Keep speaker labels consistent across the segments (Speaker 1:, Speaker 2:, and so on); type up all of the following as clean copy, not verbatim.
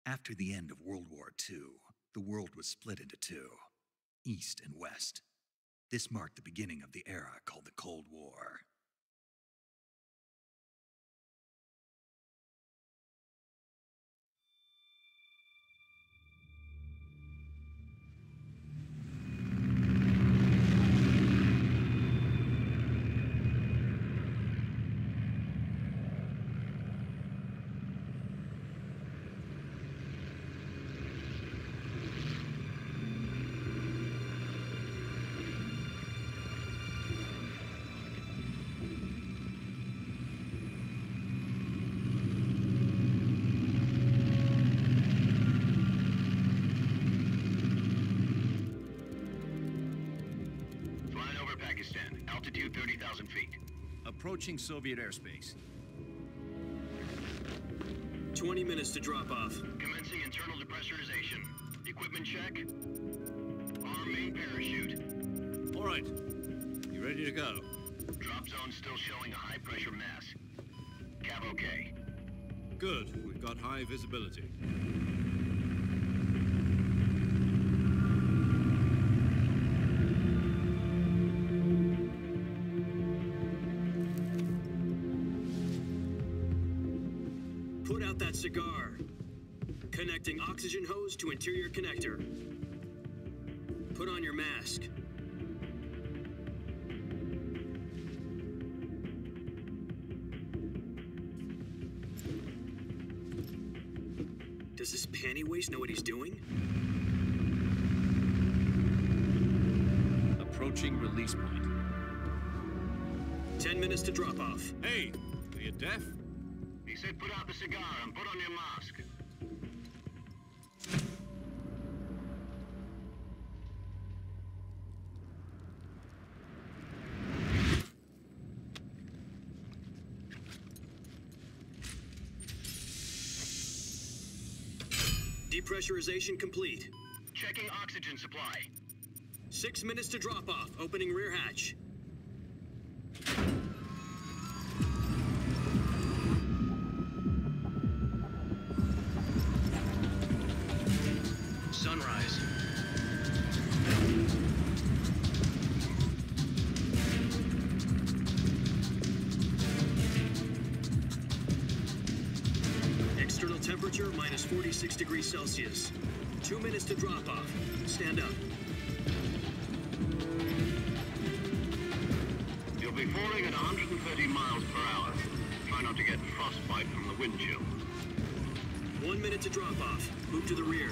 Speaker 1: After the end of World War II, the world was split into two, East and West. This marked the beginning of the era called the Cold War.
Speaker 2: Altitude 30,000 feet.
Speaker 3: Approaching Soviet airspace.
Speaker 4: 20 minutes to drop off.
Speaker 2: Commencing internal depressurization. Equipment check. Arm main parachute.
Speaker 3: All right. You ready to go?
Speaker 2: Drop zone still showing a high pressure mass. Cav okay.
Speaker 3: Good. We've got high visibility.
Speaker 4: Put out that cigar. Connecting oxygen hose to interior connector. Put on your mask. Does this panty waste know what he's doing?
Speaker 3: Approaching release point.
Speaker 4: 10 minutes to drop off.
Speaker 3: Hey, are you deaf?
Speaker 2: He said put out the cigar and put on your mask.
Speaker 4: Depressurization complete.
Speaker 2: Checking oxygen supply.
Speaker 4: 6 minutes to drop off. Opening rear hatch.
Speaker 2: Sunrise.
Speaker 4: External temperature minus 46 degrees Celsius. 2 minutes to drop off. Stand up.
Speaker 2: You'll be falling at 130 miles per hour. Try not to get frostbite from the wind chill.
Speaker 4: 1 minute to drop off. Move to the rear.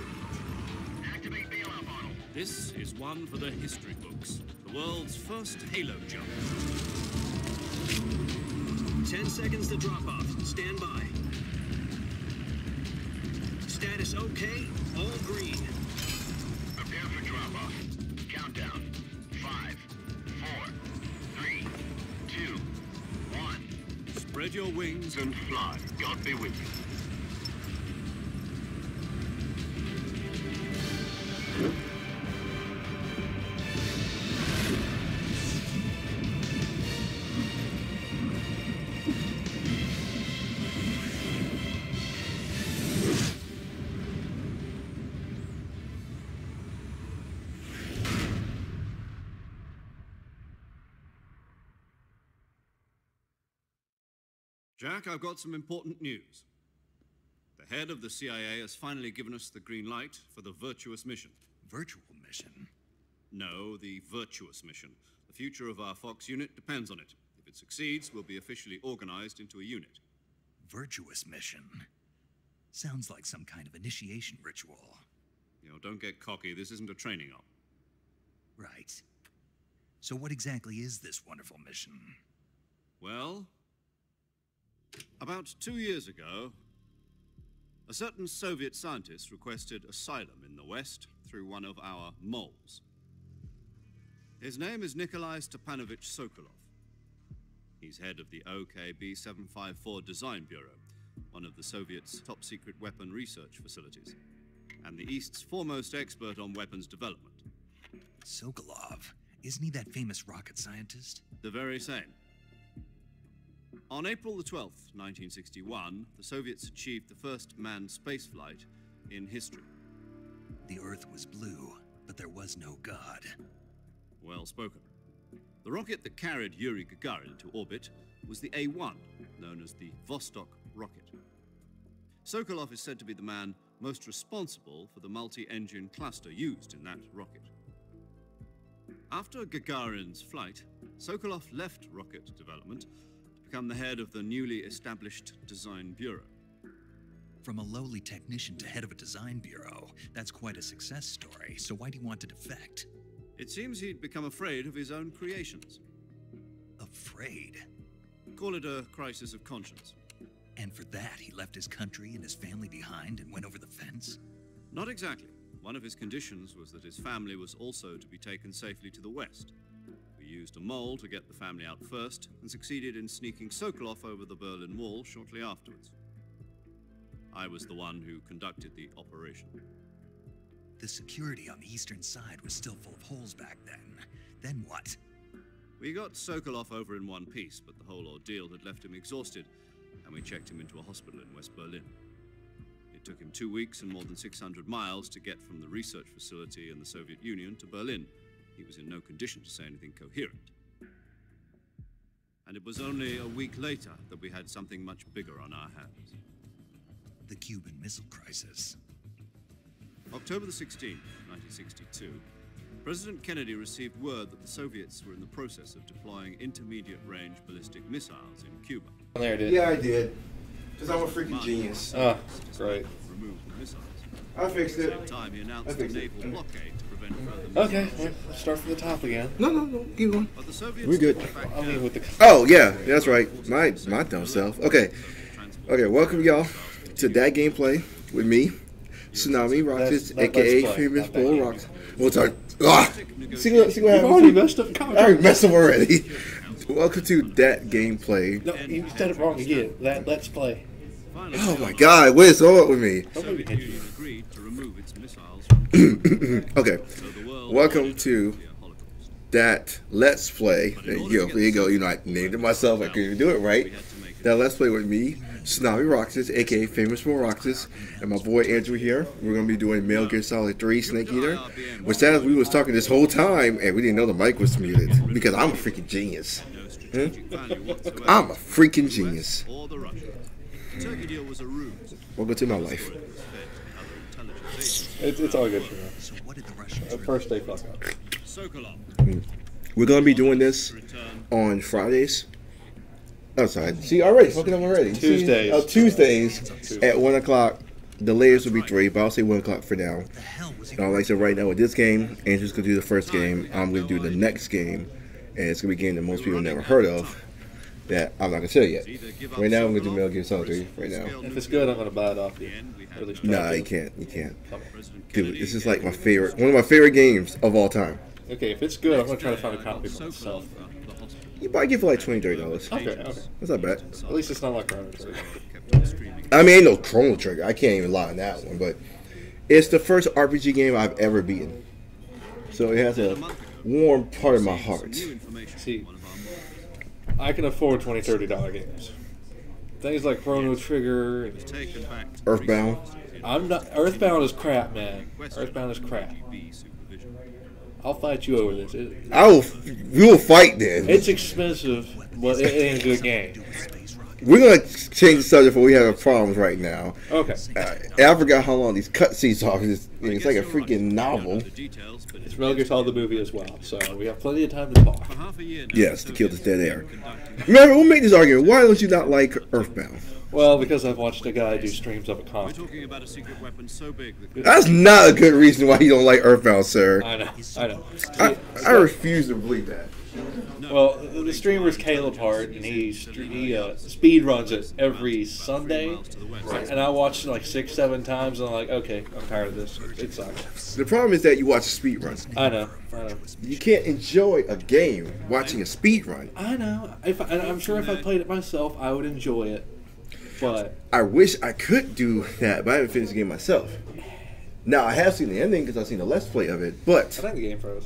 Speaker 2: Activate bailout bottle.
Speaker 3: This is one for the history books. The world's first halo jump.
Speaker 4: 10 seconds to drop off. Stand by. Status okay. All green.
Speaker 2: Prepare for drop-off. Countdown. 5, 4, 3, 2, 1.
Speaker 3: Spread your wings
Speaker 2: And fly. God be with you.
Speaker 3: Jack, I've got some important news. The head of the CIA has finally given us the green light for the virtuous mission.
Speaker 1: Virtual mission?
Speaker 3: No, the virtuous mission. The future of our Fox unit depends on it. If it succeeds, we'll be officially organized into a unit.
Speaker 1: Virtuous mission? Sounds like some kind of initiation ritual.
Speaker 3: You know, don't get cocky. This isn't a training op.
Speaker 1: Right. So what exactly is this wonderful mission?
Speaker 3: Well, about 2 years ago, a certain Soviet scientist requested asylum in the West through one of our moles. His name is Nikolai Stepanovich Sokolov. He's head of the OKB 754 Design Bureau, one of the Soviets' top-secret weapon research facilities, and the East's foremost expert on weapons development.
Speaker 1: Sokolov? Isn't he that famous rocket scientist?
Speaker 3: The very same. On April the 12th, 1961, the Soviets achieved the first manned spaceflight in history.
Speaker 1: The Earth was blue, but there was no God.
Speaker 3: Well spoken. The rocket that carried Yuri Gagarin into orbit was the A-1, known as the Vostok rocket. Sokolov is said to be the man most responsible for the multi-engine cluster used in that rocket. After Gagarin's flight, Sokolov left rocket development to become the head of the newly established Design Bureau.
Speaker 1: From a lowly technician to head of a design bureau, that's quite a success story, so why do you want to defect?
Speaker 3: It seems he'd become afraid of his own creations.
Speaker 1: Afraid?
Speaker 3: Call it a crisis of conscience.
Speaker 1: And for that, he left his country and his family behind and went over the fence?
Speaker 3: Not exactly. One of his conditions was that his family was also to be taken safely to the west. We used a mole to get the family out first and succeeded in sneaking Sokolov over the Berlin Wall shortly afterwards. I was the one who conducted the operation.
Speaker 1: The security on the eastern side was still full of holes back then. Then what?
Speaker 3: We got Sokolov over in one piece, but the whole ordeal had left him exhausted, and we checked him into a hospital in West Berlin. It took him 2 weeks and more than 600 miles to get from the research facility in the Soviet Union to Berlin. He was in no condition to say anything coherent. And it was only a week later that we had something much bigger on our hands.
Speaker 1: The Cuban Missile Crisis.
Speaker 3: October the 16th, 1962, President Kennedy received word that the Soviets were in the process of deploying intermediate-range ballistic missiles in Cuba.
Speaker 5: There it is.
Speaker 6: Yeah, I did. Because I'm a freaking genius.
Speaker 5: Oh, great.
Speaker 3: Remove the missiles.
Speaker 6: I fixed
Speaker 3: At the
Speaker 6: it.
Speaker 3: same time, he announced
Speaker 6: I
Speaker 3: a
Speaker 6: fixed it.
Speaker 3: naval blockade to prevent further
Speaker 5: Okay,
Speaker 3: missiles.
Speaker 5: well, let's start from the top again.
Speaker 6: No, keep going.
Speaker 3: But the Soviets
Speaker 6: We're good.
Speaker 3: fought back
Speaker 5: I mean,
Speaker 3: down.
Speaker 5: with the
Speaker 6: Oh, yeah, that's right. My dumb self. Okay, welcome y'all to That Gameplay with me, Tsunami Roxus,
Speaker 5: Let's
Speaker 6: a.k.a.
Speaker 5: Play,
Speaker 6: Famous
Speaker 5: not
Speaker 6: Bull
Speaker 5: That
Speaker 6: Roxus. Well, sorry. Ah! See what
Speaker 5: You've
Speaker 6: happens?
Speaker 5: already messed up the
Speaker 6: I
Speaker 5: contract.
Speaker 6: already messed up already. Welcome to That Gameplay.
Speaker 5: No, you said it wrong again. Let's play.
Speaker 3: Finally,
Speaker 6: Oh my god, what is wrong with me?
Speaker 3: the Soviet Union agreed to remove its missiles from
Speaker 6: Okay,
Speaker 3: so the world
Speaker 6: welcome
Speaker 3: avoided
Speaker 6: to
Speaker 3: a nuclear holocaust.
Speaker 6: That Let's Play. There you go. You know, I named it myself. I couldn't even do it right. That Let's Play with me, Tsunami Roxus, aka Famous Bull Roxus, and my boy Andrew here. We're gonna be doing Metal Gear Solid 3 Snake Eater, which as we was talking this whole time, and we didn't know the mic was muted because I'm a freaking genius.
Speaker 3: No strategic value whatsoever.
Speaker 6: I'm a freaking genius.
Speaker 3: Or the Russians. The Turkey deal was a ruse.
Speaker 6: Welcome to my life.
Speaker 3: It was fed to other intelligence agencies.
Speaker 5: It's all good for now.
Speaker 1: So what did the Russians really
Speaker 5: First day fuck up.
Speaker 3: Sokolov
Speaker 6: We're gonna be doing this
Speaker 3: return.
Speaker 6: on Fridays. Oh, sorry. See, already fucking up already. See?
Speaker 5: Tuesdays.
Speaker 6: Oh, Tuesdays at 1 o'clock. The latest will be 3, but I'll say 1 o'clock for now.
Speaker 1: the hell was he
Speaker 6: Like I said, right now with this game, Andrew's gonna do the first game. I'm gonna do the next game, and it's gonna be a game that most people never heard of. That I'm not gonna tell you yet. Right now, I'm gonna do Metal Gear Solid 3. Right now.
Speaker 5: If it's good, I'm gonna buy it off you. Or at least try
Speaker 6: Nah,
Speaker 5: to.
Speaker 6: you can't. You can't.
Speaker 3: President
Speaker 6: Dude,
Speaker 3: Kennedy
Speaker 6: this is
Speaker 3: gave
Speaker 6: like my favorite, one of my favorite games of all time.
Speaker 5: Okay, if it's good, I'm gonna try to find a copy for myself.
Speaker 3: the hospital.
Speaker 6: You probably get it for like $20, $30.
Speaker 5: Okay.
Speaker 6: That's not bad.
Speaker 5: At least it's not like Chrono Trigger.
Speaker 3: Kept on streaming.
Speaker 6: I mean, ain't no Chrono Trigger. I can't even lie on that one, but it's the first RPG game I've ever beaten. So it has a warm part of my heart.
Speaker 3: New information
Speaker 5: See.
Speaker 3: from one of our models.
Speaker 5: I can afford $20, $30 games. Things like Chrono Trigger. And
Speaker 3: Taken back to
Speaker 6: Earthbound.
Speaker 5: I'm not. Earthbound is crap, man. Earthbound is crap.
Speaker 3: KGB supervision.
Speaker 5: I'll fight you over this.
Speaker 6: We will fight then.
Speaker 5: It's expensive, but it ain't a good game.
Speaker 6: We're gonna change the subject before we have problems right now.
Speaker 5: Okay.
Speaker 6: I forgot how long these cutscenes are. It's like a freaking novel.
Speaker 3: The details, but
Speaker 5: It's Metal Gear Solid the movie as well, so we have plenty of time to talk.
Speaker 3: for half a year now,
Speaker 6: Yes,
Speaker 3: the
Speaker 6: to kill this
Speaker 3: Soviets
Speaker 6: dead air.
Speaker 3: conducting
Speaker 6: Remember, we'll make this argument. Why don't you not like Earthbound?
Speaker 5: Well, because I've watched a guy do streams of a
Speaker 3: We're
Speaker 5: comic.
Speaker 3: talking about a secret weapon so big that
Speaker 6: That's not a good reason why you don't like Earthbound, sir.
Speaker 5: I know.
Speaker 6: I refuse to believe that.
Speaker 5: Well, the streamer's Caleb Hart, and he speed runs it every Sunday, and I watched it like 6, 7 times, and I'm like, okay, I'm tired of this. It sucks.
Speaker 6: The problem is that you watch a speed run.
Speaker 5: I know.
Speaker 6: You can't enjoy a game watching a speed run.
Speaker 5: I know. And I'm sure if I played it myself, I would enjoy it. But
Speaker 6: I wish I could do that, but I haven't finished the game myself. Now, I have seen the ending because I've seen the Let's Play of it,
Speaker 5: I
Speaker 6: but
Speaker 5: think the game froze.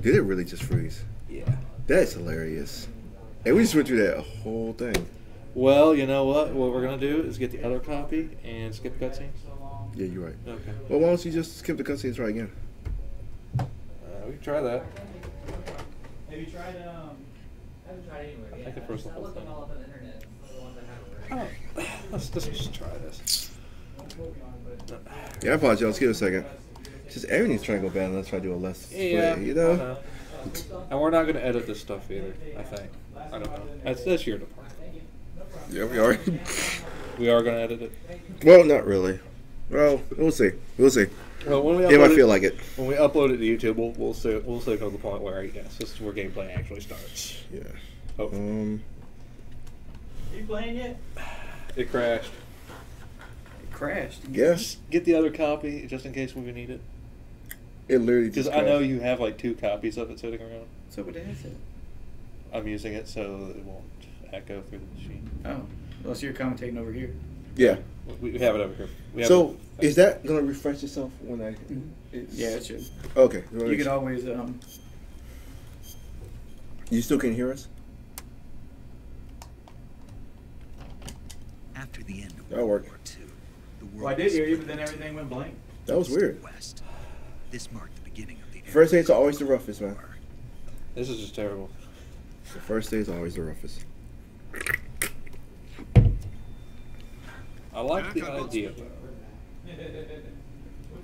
Speaker 6: did it really just freeze?
Speaker 5: Yeah.
Speaker 6: That's hilarious. And we just went through that whole thing.
Speaker 5: Well, you know what? What we're gonna do is get the other copy and skip cutscenes.
Speaker 6: Yeah, you're right.
Speaker 5: Okay.
Speaker 6: Well, why don't you just skip the cutscene and try again?
Speaker 5: We can try that.
Speaker 7: Have you tried, I haven't tried anywhere.
Speaker 5: I think it first the
Speaker 7: I
Speaker 5: whole
Speaker 7: looked
Speaker 5: thing.
Speaker 7: them all up on the internet. The ones I haven't read.
Speaker 5: Oh, let's just try this.
Speaker 6: Yeah, I apologize. Let's give it a second. Just everything's trying to go bad. Let's try to do a less
Speaker 5: Yeah,
Speaker 6: play, you know?
Speaker 5: I know. And we're not going to edit this stuff either, I think. I don't know. That's your department.
Speaker 6: Yeah, we are.
Speaker 5: We are going to edit it.
Speaker 6: Well, not really. Well, we'll see. We'll see.
Speaker 5: Well, when we
Speaker 6: It might
Speaker 5: upload
Speaker 6: feel like it.
Speaker 5: When we upload it to YouTube, we'll still come to the point where yes, this is where gameplay actually starts.
Speaker 6: Yeah.
Speaker 5: Oh,
Speaker 7: Are you playing yet?
Speaker 5: it crashed.
Speaker 7: It crashed.
Speaker 6: Yes.
Speaker 5: Get the other copy just in case we need it.
Speaker 6: It literally
Speaker 5: Because
Speaker 6: just
Speaker 5: I know
Speaker 6: crashed.
Speaker 5: you have like 2 copies of it sitting around.
Speaker 7: So what the headset?
Speaker 5: I'm using it so that it won't echo through the machine.
Speaker 7: Oh. Well, so you're commentating over here.
Speaker 6: Yeah.
Speaker 5: We have it over here. We have
Speaker 6: So,
Speaker 5: it.
Speaker 6: is that going to refresh itself when I...
Speaker 7: Yeah, it should.
Speaker 6: Okay.
Speaker 7: You can always,
Speaker 6: You still can hear us?
Speaker 1: After the end of
Speaker 6: That'll
Speaker 1: World
Speaker 6: work.
Speaker 1: War II, the world
Speaker 7: well, I did
Speaker 1: was
Speaker 7: hear you,
Speaker 1: split
Speaker 7: but then
Speaker 1: into
Speaker 7: everything went blank.
Speaker 6: That was
Speaker 1: east and
Speaker 6: weird.
Speaker 1: West. This marked the beginning of the era
Speaker 6: First days are always the
Speaker 1: called
Speaker 6: roughest, man.
Speaker 1: War.
Speaker 5: This is just terrible.
Speaker 6: The first day is always the roughest.
Speaker 5: I like the idea.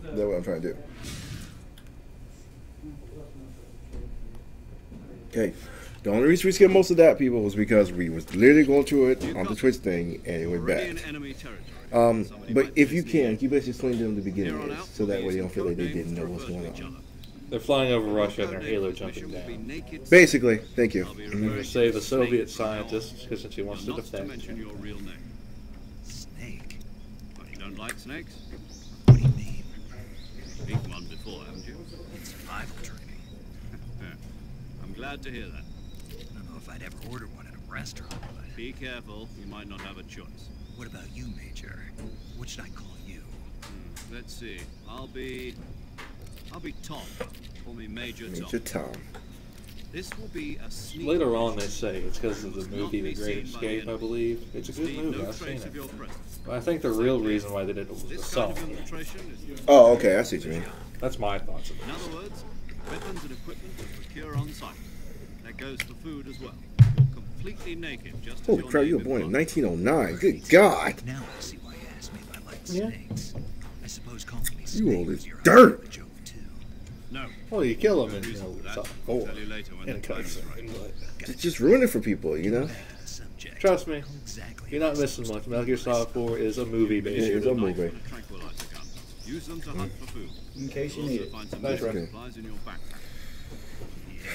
Speaker 6: That's what I'm trying to do. Okay. The only reason we skipped most of that, people, was because we was literally going through it on the Twitch thing, and it went
Speaker 3: Already in
Speaker 6: bad.
Speaker 3: enemy territory.
Speaker 6: But if you can, you basically explain to them the beginning is, so that way they don't feel like they didn't know what's going on.
Speaker 5: They're flying over Russia and their halo jumping down.
Speaker 6: Basically, thank you.
Speaker 5: I'm going to say the Soviet scientist, because since he wants to
Speaker 3: Not to
Speaker 5: defend.
Speaker 3: mention your real name.
Speaker 1: Snake?
Speaker 3: But you don't like snakes?
Speaker 1: What do you mean?
Speaker 3: You've eaten one before, haven't you?
Speaker 1: In survival training.
Speaker 3: I'm glad to hear that.
Speaker 1: I don't know if I'd ever order one at a restaurant, but
Speaker 3: Be careful, you might not have a choice.
Speaker 1: what about you, Major? What should I call you?
Speaker 3: Let's see. I'll be Tom. Call me Major Tom.
Speaker 6: Major Tom.
Speaker 3: This will be a sneak
Speaker 5: Later on,
Speaker 3: mission.
Speaker 5: they say it's because of the
Speaker 3: Must
Speaker 5: movie
Speaker 3: not
Speaker 5: The
Speaker 3: be
Speaker 5: Great
Speaker 3: seen by the
Speaker 5: Escape, I
Speaker 3: enemy.
Speaker 5: believe. It's a good
Speaker 3: Leave
Speaker 5: movie,
Speaker 3: no
Speaker 5: I've seen
Speaker 3: trace
Speaker 5: it.
Speaker 3: of your presence.
Speaker 5: But I think the real reason why they did it was the
Speaker 3: This kind
Speaker 5: song.
Speaker 3: of infiltration is
Speaker 6: Oh, okay. I see what you mean.
Speaker 5: That's my thoughts of
Speaker 3: In
Speaker 5: it.
Speaker 3: other words, weapons and equipment will procure on site. That goes for food as well. You're completely naked, just as
Speaker 6: Holy
Speaker 3: your
Speaker 6: crap, you
Speaker 3: name
Speaker 6: were born in
Speaker 3: implies.
Speaker 6: 1909. Good God.
Speaker 1: Now I see why you asked me if I liked
Speaker 5: Yeah.
Speaker 1: snakes. I suppose calling me
Speaker 6: You
Speaker 1: Snake
Speaker 6: old
Speaker 1: was
Speaker 6: as
Speaker 1: your
Speaker 6: dirt.
Speaker 1: a joke too.
Speaker 3: No.
Speaker 5: Well, you kill him and
Speaker 3: Reason for that.
Speaker 5: it's all
Speaker 3: I'll
Speaker 5: four
Speaker 3: tell you later when
Speaker 5: in a
Speaker 3: the time is
Speaker 5: cutscene.
Speaker 3: right.
Speaker 5: but
Speaker 6: Just ruin it for people, you know?
Speaker 1: Back to the subject.
Speaker 5: Trust me,
Speaker 1: Exactly.
Speaker 5: you're not missing much. Metal Gear Solid 4 is a movie
Speaker 6: Yeah,
Speaker 5: based.
Speaker 6: it's a movie.
Speaker 3: And a tranquilizer gun. Use them to hunt for food.
Speaker 7: In case you
Speaker 3: Also
Speaker 7: need it.
Speaker 3: find some
Speaker 5: Nice,
Speaker 3: basic
Speaker 6: right.
Speaker 3: supplies in your backpack.
Speaker 1: Yeah,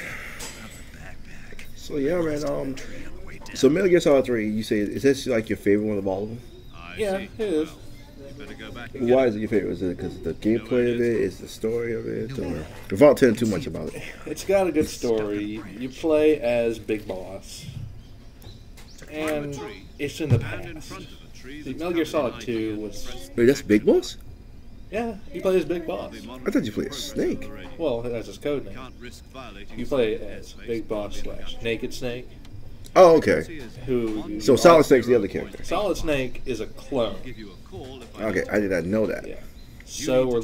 Speaker 1: about the backpack.
Speaker 6: So, yeah, man.
Speaker 1: Tree on the way down.
Speaker 6: So Metal Gear Solid 3, you say, is this like your favorite one of all of them?
Speaker 3: I
Speaker 5: Yeah,
Speaker 3: see.
Speaker 5: it is.
Speaker 3: Well, you better go back and get
Speaker 6: Why
Speaker 3: it.
Speaker 6: is it your favorite? Is it because of the gameplay of it? Is the story of it? Or without telling too much about it.
Speaker 5: It's got a good story. You play as Big Boss, and it's in the
Speaker 3: And in
Speaker 5: past.
Speaker 3: front of a tree
Speaker 5: The
Speaker 3: that's
Speaker 5: Metal Gear
Speaker 3: covered
Speaker 5: Solid
Speaker 3: in
Speaker 5: 2
Speaker 3: ivy
Speaker 5: was,
Speaker 3: and
Speaker 6: Wait, that's Big Boss?
Speaker 5: yeah, you play as Big Boss.
Speaker 6: I thought you played as Snake.
Speaker 5: Well, that's his code name.
Speaker 3: Can't risk violating
Speaker 5: You play
Speaker 3: some
Speaker 5: as
Speaker 3: airspace
Speaker 5: Big Boss
Speaker 3: by being
Speaker 5: / Naked Snake,
Speaker 6: Oh, okay.
Speaker 5: who
Speaker 6: So Solid Snake's the other character.
Speaker 5: Solid Snake is a clone.
Speaker 3: Give you a call if I
Speaker 6: Okay, I did not know that.
Speaker 5: Yeah. So we're